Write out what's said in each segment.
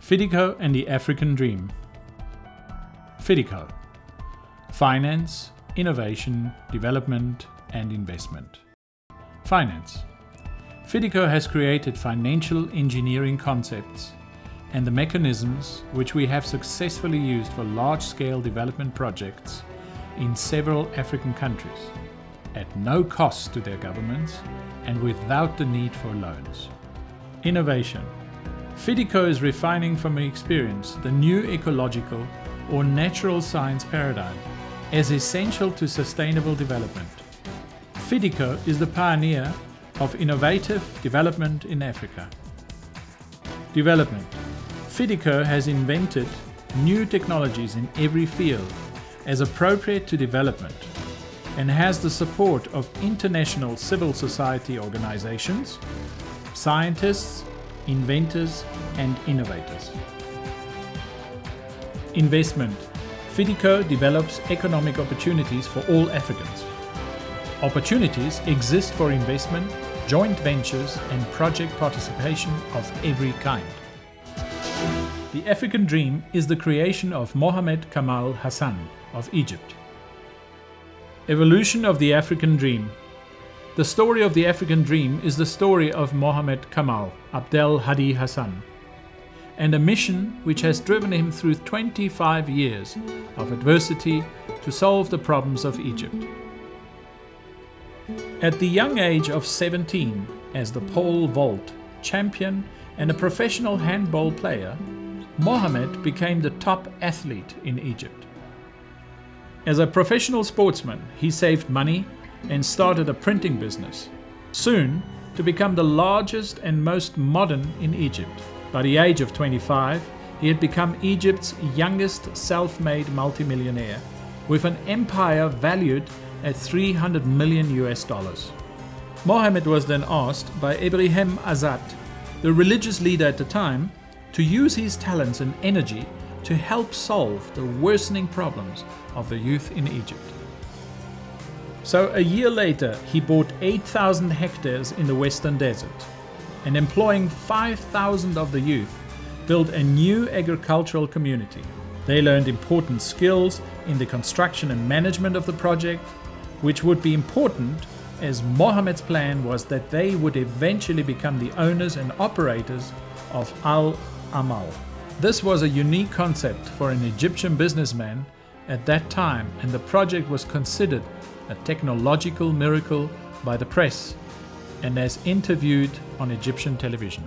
FIDICO and the African Dream. FIDICO: Finance, Innovation, Development and Investment. Finance. FIDICO has created financial engineering concepts and the mechanisms which we have successfully used for large-scale development projects in several African countries, at no cost to their governments and without the need for loans. Innovation. FIDICO is refining from experience the new ecological or natural science paradigm as essential to sustainable development. FIDICO is the pioneer of innovative development in Africa. Development. FIDICO has invented new technologies in every field as appropriate to development and has the support of international civil society organizations, scientists, inventors and innovators. Investment. FIDICO develops economic opportunities for all Africans. Opportunities exist for investment, joint ventures and project participation of every kind. The African Dream is the creation of Mohamed Kamal Hassan of Egypt. Evolution of the African Dream. The story of the African Dream is the story of Mohamed Kamal Abdel Hadi Hassan, and a mission which has driven him through 25 years of adversity to solve the problems of Egypt. At the young age of 17, as the pole vault champion and a professional handball player, Mohamed became the top athlete in Egypt. As a professional sportsman, he saved money and started a printing business, soon to become the largest and most modern in Egypt. By the age of 25, he had become Egypt's youngest self-made multimillionaire, with an empire valued at $300 million. Mohamed was then asked by Ibrahim Azad, the religious leader at the time, to use his talents and energy to help solve the worsening problems of the youth in Egypt. So a year later, he bought 8,000 hectares in the Western Desert, and employing 5,000 of the youth, built a new agricultural community. They learned important skills in the construction and management of the project, which would be important as Mohamed's plan was that they would eventually become the owners and operators of Al-Amal. This was a unique concept for an Egyptian businessman at that time, and the project was considered a technological miracle by the press and as interviewed on Egyptian television.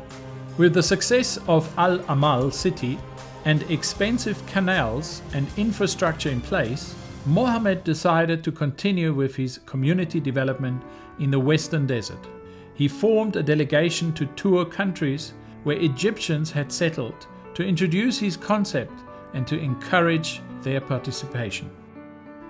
With the success of Al-Amal city and expensive canals and infrastructure in place, Mohamed decided to continue with his community development in the Western Desert. He formed a delegation to tour countries where Egyptians had settled to introduce his concept and to encourage their participation.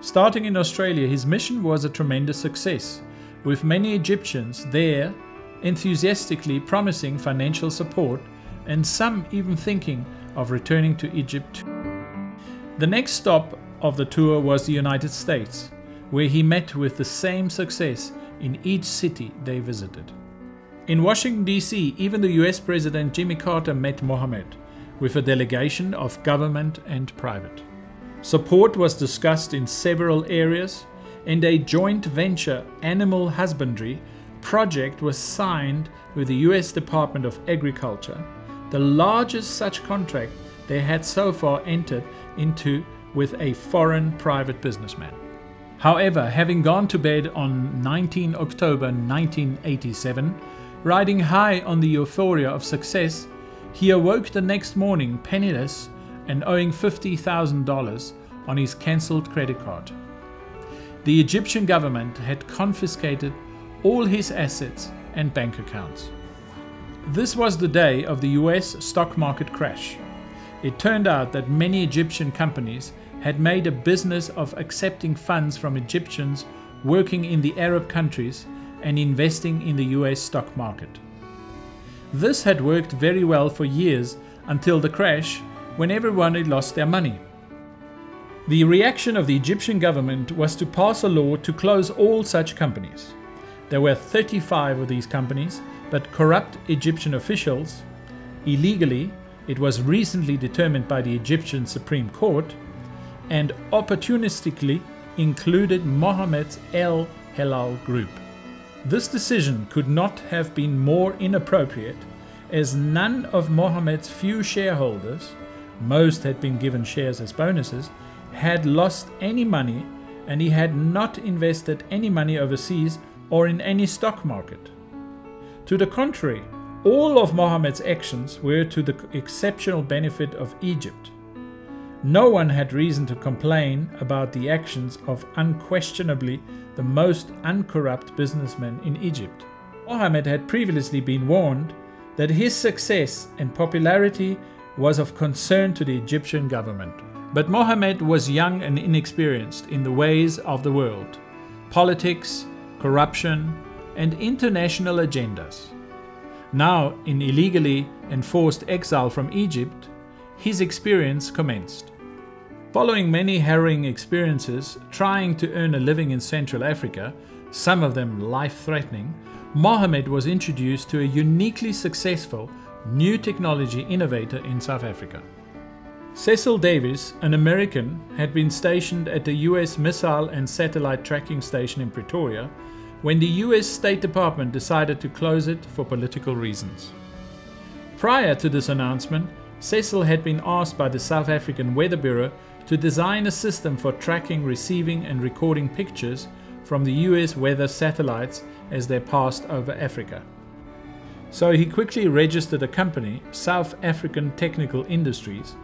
Starting in Australia, his mission was a tremendous success, with many Egyptians there enthusiastically promising financial support and some even thinking of returning to Egypt. The next stop of the tour was the United States, where he met with the same success in each city they visited. In Washington, D.C., even the US President Jimmy Carter met Mohamed with a delegation of government and private. Support was discussed in several areas, and a joint venture animal husbandry project was signed with the US Department of Agriculture, the largest such contract they had so far entered into with a foreign private businessman. However, having gone to bed on 19 October 1987, riding high on the euphoria of success, he awoke the next morning penniless and owing $50,000 on his cancelled credit card. The Egyptian government had confiscated all his assets and bank accounts. This was the day of the US stock market crash. It turned out that many Egyptian companies had made a business of accepting funds from Egyptians working in the Arab countries and investing in the US stock market. This had worked very well for years until the crash, when everyone had lost their money. The reaction of the Egyptian government was to pass a law to close all such companies. There were 35 of these companies, but corrupt Egyptian officials illegally it was recently determined by the Egyptian Supreme Court, and opportunistically included Mohammed's El Helal group. This decision could not have been more inappropriate, as none of Mohammed's few shareholders, most had been given shares as bonuses, had lost any money, and he had not invested any money overseas or in any stock market. To the contrary, all of Mohammed's actions were to the exceptional benefit of Egypt. No one had reason to complain about the actions of unquestionably the most uncorrupt businessman in Egypt. Mohammed had previously been warned that his success and popularity was of concern to the Egyptian government. But Mohammed was young and inexperienced in the ways of the world, politics, corruption, and international agendas. Now, in illegally enforced exile from Egypt, his experience commenced. Following many harrowing experiences trying to earn a living in Central Africa, some of them life-threatening, Mohammed was introduced to a uniquely successful new technology innovator in South Africa. Cecil Davis, an American, had been stationed at the US Missile and Satellite Tracking Station in Pretoria when the US State Department decided to close it for political reasons. Prior to this announcement, Cecil had been asked by the South African Weather Bureau to design a system for tracking, receiving and recording pictures from the US weather satellites as they passed over Africa. So he quickly registered a company, South African Technical Industries,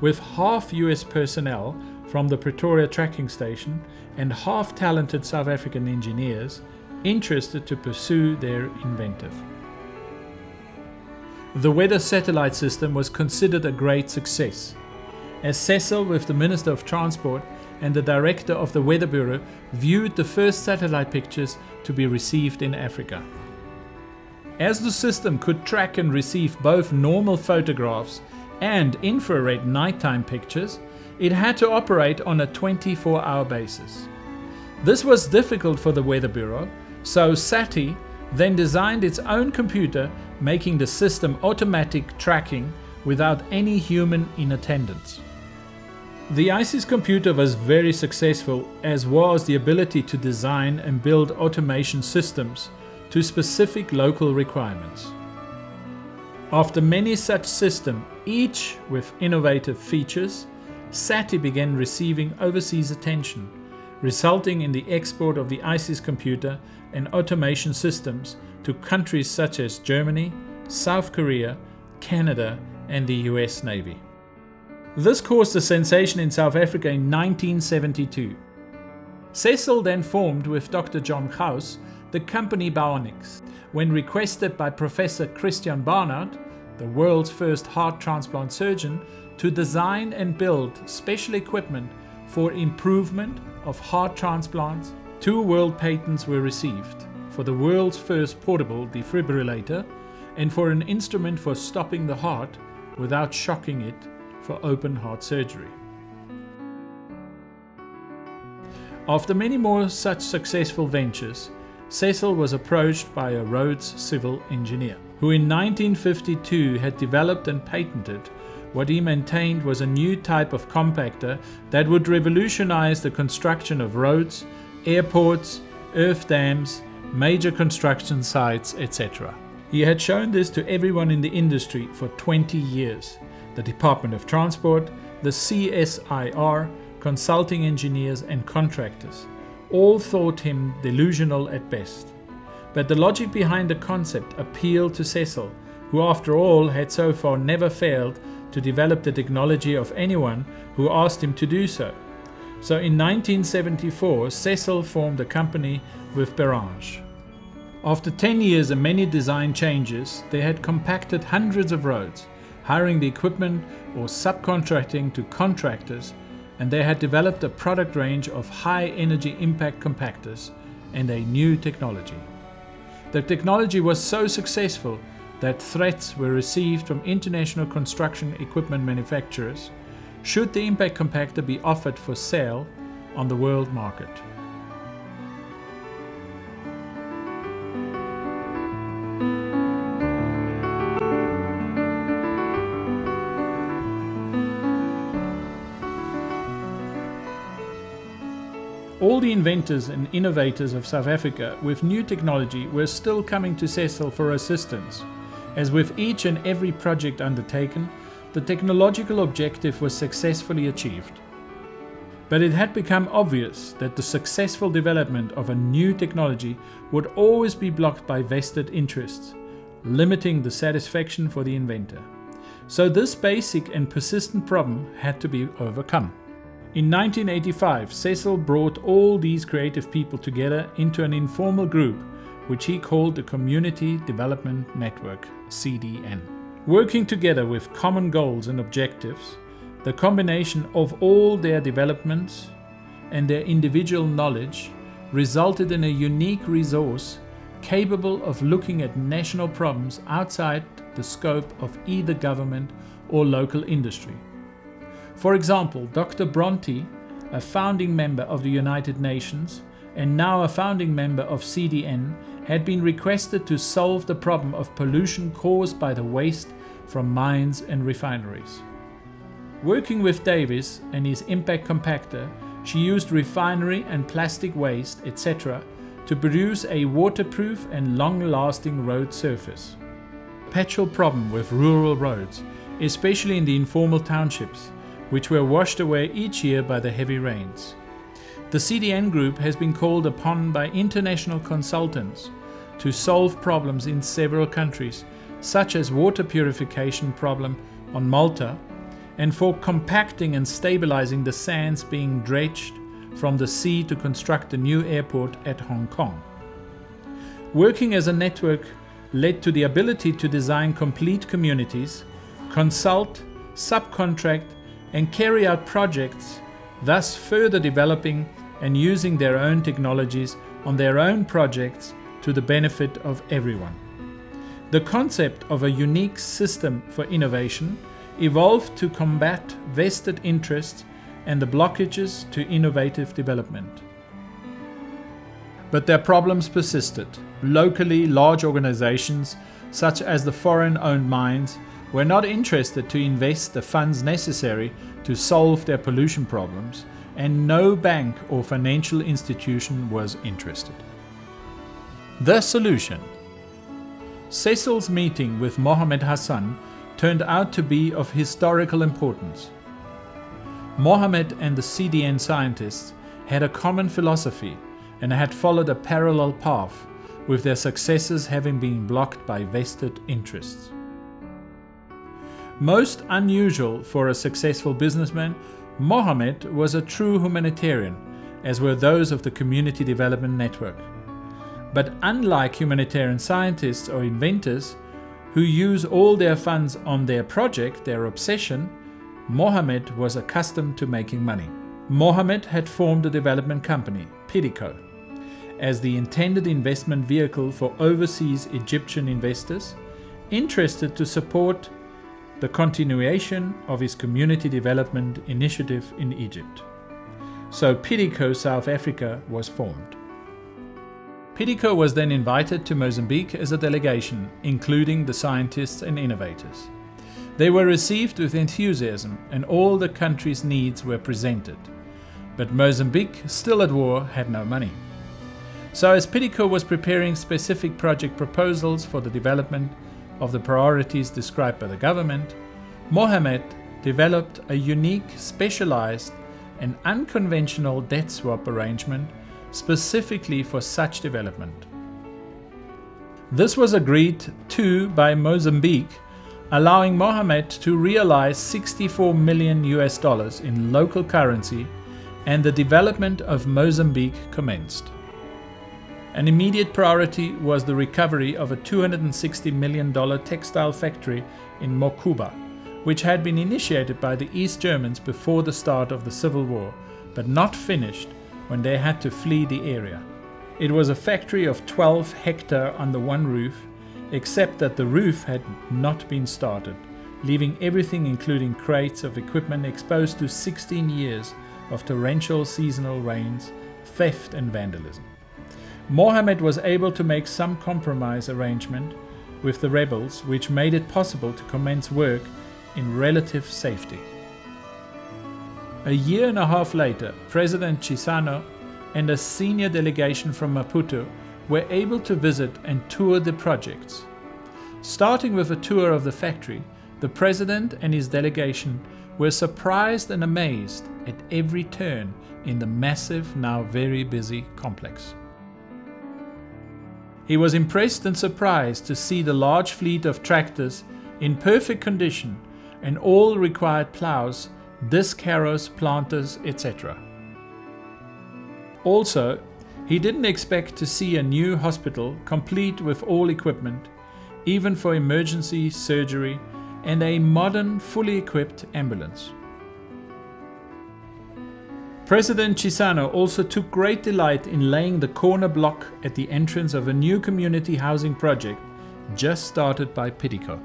with half US personnel from the Pretoria tracking station and half talented South African engineers interested to pursue their inventive. The weather satellite system was considered a great success, as Cecil, with the Minister of Transport and the Director of the Weather Bureau, viewed the first satellite pictures to be received in Africa. As the system could track and receive both normal photographs and infrared nighttime pictures, it had to operate on a 24-hour basis. This was difficult for the Weather Bureau, so SATI then designed its own computer, making the system automatic tracking without any human in attendance. The ISIS computer was very successful, as was the ability to design and build automation systems to specific local requirements. After many such systems, each with innovative features, SATI began receiving overseas attention, resulting in the export of the ISIS computer and automation systems to countries such as Germany, South Korea, Canada, and the US Navy. This caused a sensation in South Africa in 1972. Cecil then formed with Dr. John Gauss the company Bionics, when requested by Professor Christian Barnard, the world's first heart transplant surgeon, to design and build special equipment for improvement of heart transplants. 2 world patents were received for the world's first portable defibrillator and for an instrument for stopping the heart without shocking it for open heart surgery. After many more such successful ventures, Cecil was approached by a Rhodes civil engineer, who in 1952 had developed and patented what he maintained was a new type of compactor that would revolutionize the construction of roads, airports, earth dams, major construction sites, etc. He had shown this to everyone in the industry for 20 years. The Department of Transport, the CSIR, consulting engineers and contractors all thought him delusional at best. But the logic behind the concept appealed to Cecil, who after all had so far never failed to develop the technology of anyone who asked him to do so. So in 1974, Cecil formed a company with Berange. After 10 years and many design changes, they had compacted hundreds of roads, hiring the equipment or subcontracting to contractors, and they had developed a product range of high energy impact compactors and a new technology. The technology was so successful that threats were received from international construction equipment manufacturers should the impact compactor be offered for sale on the world market. All the inventors and innovators of South Africa with new technology were still coming to Cecil for assistance. As with each and every project undertaken, the technological objective was successfully achieved. But it had become obvious that the successful development of a new technology would always be blocked by vested interests, limiting the satisfaction for the inventor. So this basic and persistent problem had to be overcome. In 1985, Cecil brought all these creative people together into an informal group, which he called the Community Development Network, CDN. Working together with common goals and objectives, the combination of all their developments and their individual knowledge resulted in a unique resource capable of looking at national problems outside the scope of either government or local industry. For example, Dr. Bronte, a founding member of the United Nations and now a founding member of CDN, had been requested to solve the problem of pollution caused by the waste from mines and refineries. Working with Davis and his impact compactor, she used refinery and plastic waste, etc., to produce a waterproof and long-lasting road surface. A perpetual problem with rural roads, especially in the informal townships, which were washed away each year by the heavy rains. The CDN group has been called upon by international consultants to solve problems in several countries, such as water purification problem on Malta, and for compacting and stabilizing the sands being dredged from the sea to construct a new airport at Hong Kong. Working as a network led to the ability to design complete communities, consult, subcontract, and carry out projects, thus further developing and using their own technologies on their own projects to the benefit of everyone. The concept of a unique system for innovation evolved to combat vested interests and the blockages to innovative development. But their problems persisted. Locally, large organizations, such as the foreign-owned mines, were not interested to invest the funds necessary to solve their pollution problems, and no bank or financial institution was interested. The solution. Cecil's meeting with Mohammed Hassan turned out to be of historical importance. Mohammed and the CDN scientists had a common philosophy and had followed a parallel path, with their successes having been blocked by vested interests. Most unusual for a successful businessman, Mohammed was a true humanitarian, as were those of the Community Development Network. But unlike humanitarian scientists or inventors who use all their funds on their project, their obsession, Mohammed was accustomed to making money. Mohammed had formed a development company, Pidico, as the intended investment vehicle for overseas Egyptian investors interested to support the continuation of his community development initiative in Egypt. So Pidico South Africa was formed. Pidico was then invited to Mozambique as a delegation, including the scientists and innovators. They were received with enthusiasm and all the country's needs were presented. But Mozambique, still at war, had no money. So as Pidico was preparing specific project proposals for the development of the priorities described by the government, Mohammed developed a unique, specialized and unconventional debt swap arrangement specifically for such development. This was agreed to by Mozambique, allowing Mohammed to realize $64 million in local currency, and the development of Mozambique commenced. An immediate priority was the recovery of a $260 million textile factory in Mokuba, which had been initiated by the East Germans before the start of the Civil War, but not finished when they had to flee the area. It was a factory of 12 hectares under one roof, except that the roof had not been started, leaving everything including crates of equipment exposed to 16 years of torrential seasonal rains, theft and vandalism. Mohammed was able to make some compromise arrangement with the rebels, which made it possible to commence work in relative safety. A year and a half later, President Chissano and a senior delegation from Maputo were able to visit and tour the projects. Starting with a tour of the factory, the president and his delegation were surprised and amazed at every turn in the massive, now very busy complex. He was impressed and surprised to see the large fleet of tractors in perfect condition and all required plows, disc harrows, planters, etc. Also, he didn't expect to see a new hospital complete with all equipment, even for emergency surgery, and a modern, fully equipped ambulance. President Chissano also took great delight in laying the corner block at the entrance of a new community housing project just started by Pidico.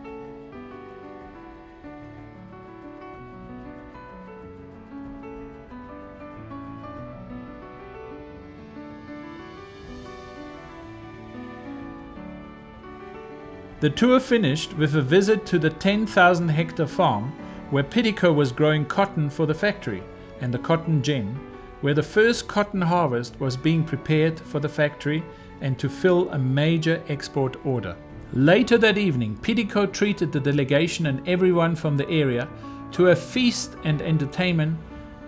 The tour finished with a visit to the 10,000 hectare farm where Pidico was growing cotton for the factory, and the cotton gin, where the first cotton harvest was being prepared for the factory and to fill a major export order. Later that evening, Pidico treated the delegation and everyone from the area to a feast and entertainment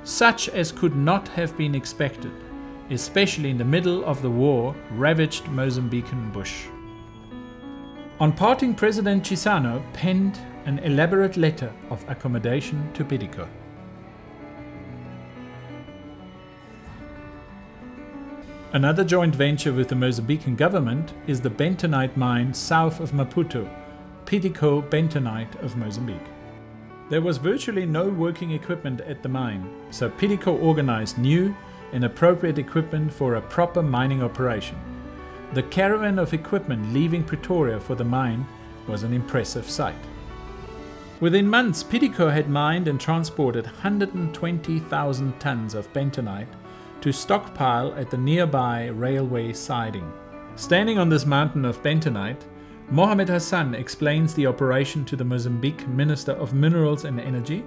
such as could not have been expected, especially in the middle of the war-ravaged Mozambican bush. On parting, President Chissano penned an elaborate letter of accommodation to Pidico. Another joint venture with the Mozambican government is the bentonite mine south of Maputo, Pidico Bentonite of Mozambique. There was virtually no working equipment at the mine, so Pidico organized new and appropriate equipment for a proper mining operation. The caravan of equipment leaving Pretoria for the mine was an impressive sight. Within months, Pidico had mined and transported 120,000 tons of bentonite to stockpile at the nearby railway siding. Standing on this mountain of bentonite, Mohamed Hassan explains the operation to the Mozambique Minister of Minerals and Energy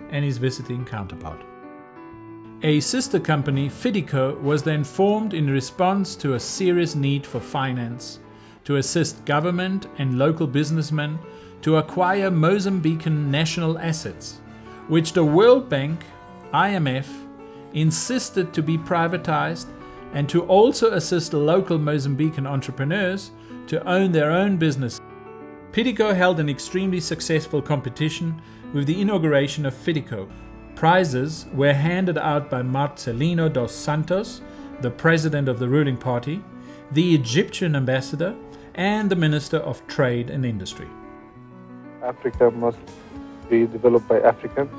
and his visiting counterpart. A sister company, Fidico, was then formed in response to a serious need for finance to assist government and local businessmen to acquire Mozambican national assets, which the World Bank, IMF, insisted to be privatized, and to also assist local Mozambican entrepreneurs to own their own business. Pidico held an extremely successful competition with the inauguration of Fidico. Prizes were handed out by Marcelino dos Santos, the president of the ruling party, the Egyptian ambassador, and the Minister of Trade and Industry. Africa must be developed by Africans,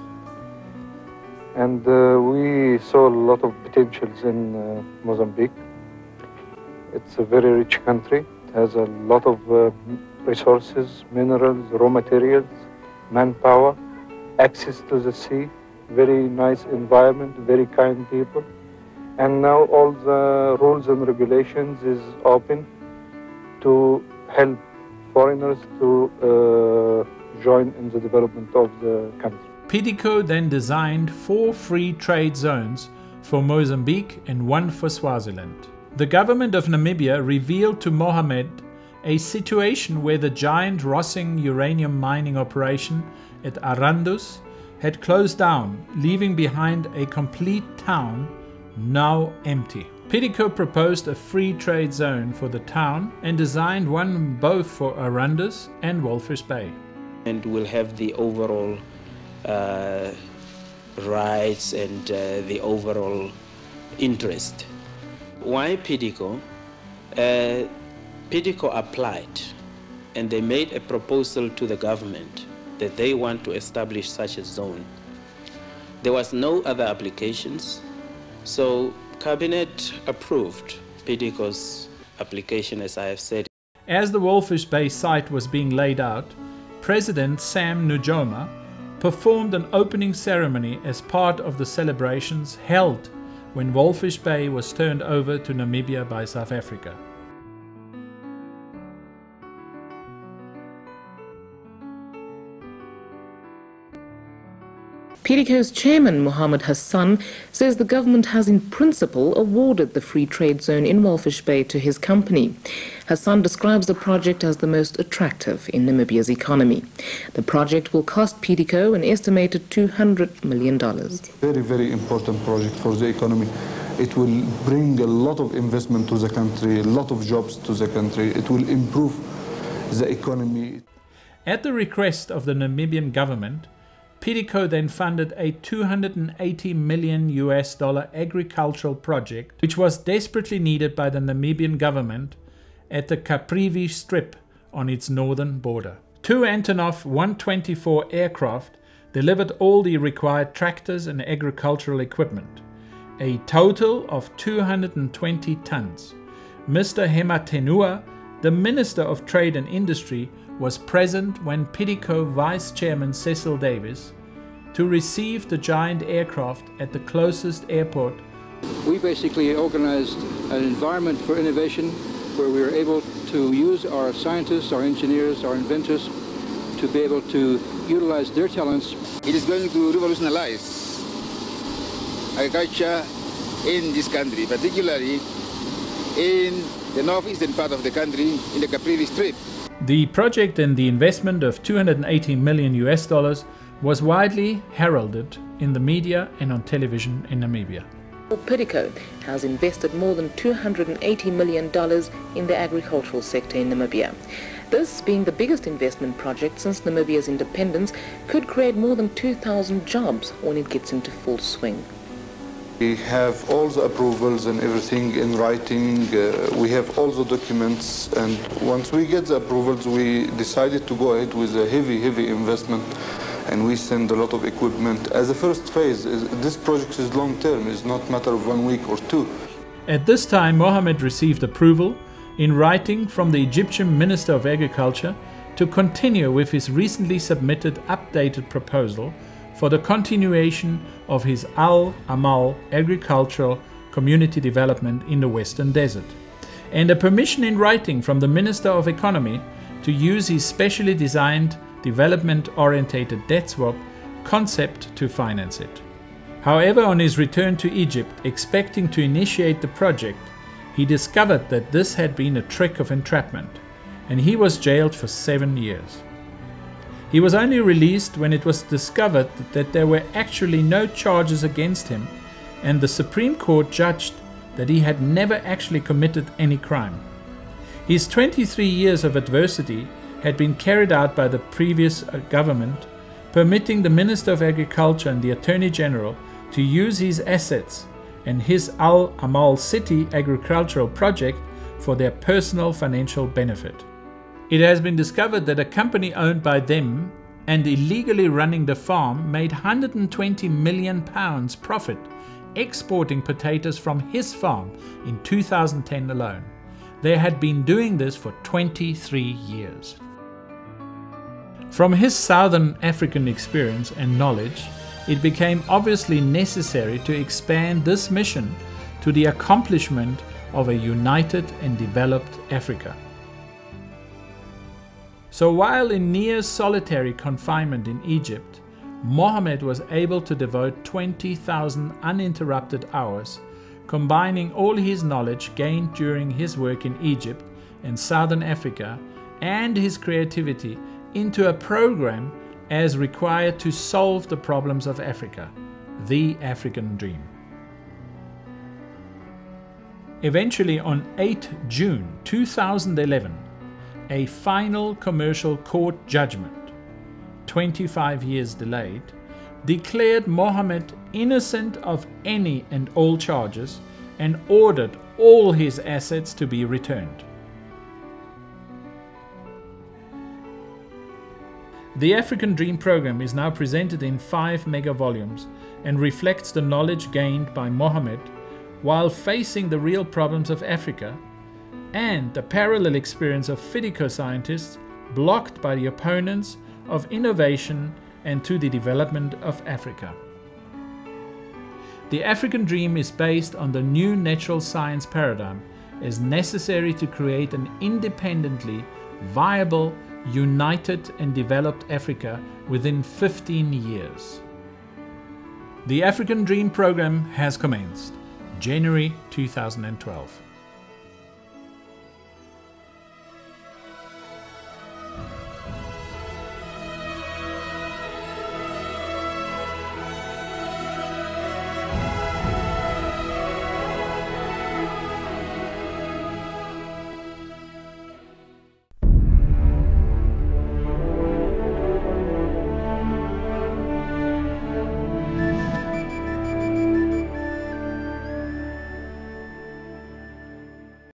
and we saw a lot of potentials in Mozambique. It's a very rich country. It has a lot of resources, minerals, raw materials, manpower, access to the sea, very nice environment, very kind people. And now all the rules and regulations is open to help foreigners to join in the development of the country. Pidico then designed 4 free trade zones for Mozambique and 1 for Swaziland. The government of Namibia revealed to Mohamed a situation where the giant Rossing uranium mining operation at Arandus had closed down, leaving behind a complete town now empty. Pidico proposed a free trade zone for the town and designed one both for Arandus and Walvis Bay. And we'll have the overall rights and the overall interest. Why Pidico? Pidico applied and they made a proposal to the government that they want to establish such a zone. There was no other applications, so Cabinet approved Pidico's application, as I have said. As the Walvis Bay site was being laid out, President Sam Nujoma performed an opening ceremony as part of the celebrations held when Walvis Bay was turned over to Namibia by South Africa. PDCO's chairman, Mohammed Hassan, says the government has in principle awarded the free trade zone in Walfish Bay to his company. Hassan describes the project as the most attractive in Namibia's economy. The project will cost PDCO an estimated $200 million. Very, very important project for the economy. It will bring a lot of investment to the country, a lot of jobs to the country. It will improve the economy. At the request of the Namibian government, PDCO then funded a $280 million agricultural project, which was desperately needed by the Namibian government at the Caprivi Strip on its northern border. 2 Antonov 124 aircraft delivered all the required tractors and agricultural equipment, a total of 220 tons. Mr. Hematenua, the Minister of Trade and Industry, was present when PDCO Vice Chairman Cecil Davis to receive the giant aircraft at the closest airport. We basically organized an environment for innovation where we were able to use our scientists, our engineers, our inventors to be able to utilize their talents. It is going to revolutionize agriculture in this country, particularly in the northeastern part of the country, in the Caprivi Strip. The project and the investment of $280 million was widely heralded in the media and on television in Namibia. PDCO has invested more than $280 million in the agricultural sector in Namibia. This, being the biggest investment project since Namibia's independence, could create more than 2,000 jobs when it gets into full swing. We have all the approvals and everything in writing. We have all the documents, and once we get the approvals, we decided to go ahead with a heavy investment, and we send a lot of equipment. As a first phase, this project is long term, it's not a matter of 1 week or 2. At this time, Mohammed received approval in writing from the Egyptian Minister of Agriculture to continue with his recently submitted updated proposal for the continuation of his Al Amal agricultural community development in the Western Desert, and a permission in writing from the Minister of Economy to use his specially designed development-orientated debt swap concept to finance it. However, on his return to Egypt, expecting to initiate the project, he discovered that this had been a trick of entrapment, and he was jailed for 7 years. He was only released when it was discovered that there were actually no charges against him, and the Supreme Court judged that he had never actually committed any crime. His 23 years of adversity had been carried out by the previous government, permitting the Minister of Agriculture and the Attorney General to use his assets and his Al Amal City agricultural project for their personal financial benefit. It has been discovered that a company owned by them and illegally running the farm made £120 million profit exporting potatoes from his farm in 2010 alone. They had been doing this for 23 years. From his Southern African experience and knowledge, it became obviously necessary to expand this mission to the accomplishment of a united and developed Africa. So while in near solitary confinement in Egypt, Mohammed was able to devote 20,000 uninterrupted hours, combining all his knowledge gained during his work in Egypt and Southern Africa and his creativity into a program as required to solve the problems of Africa, the African Dream. Eventually, on 8 June 2011, a final commercial court judgment, 25 years delayed, declared Mohammed innocent of any and all charges and ordered all his assets to be returned. The African Dream program is now presented in 5 mega volumes and reflects the knowledge gained by Mohammed while facing the real problems of Africa and the parallel experience of PDCO scientists blocked by the opponents of innovation and to the development of Africa. The African Dream is based on the new natural science paradigm as necessary to create an independently viable, united and developed Africa within 15 years. The African Dream program has commenced, January 2012.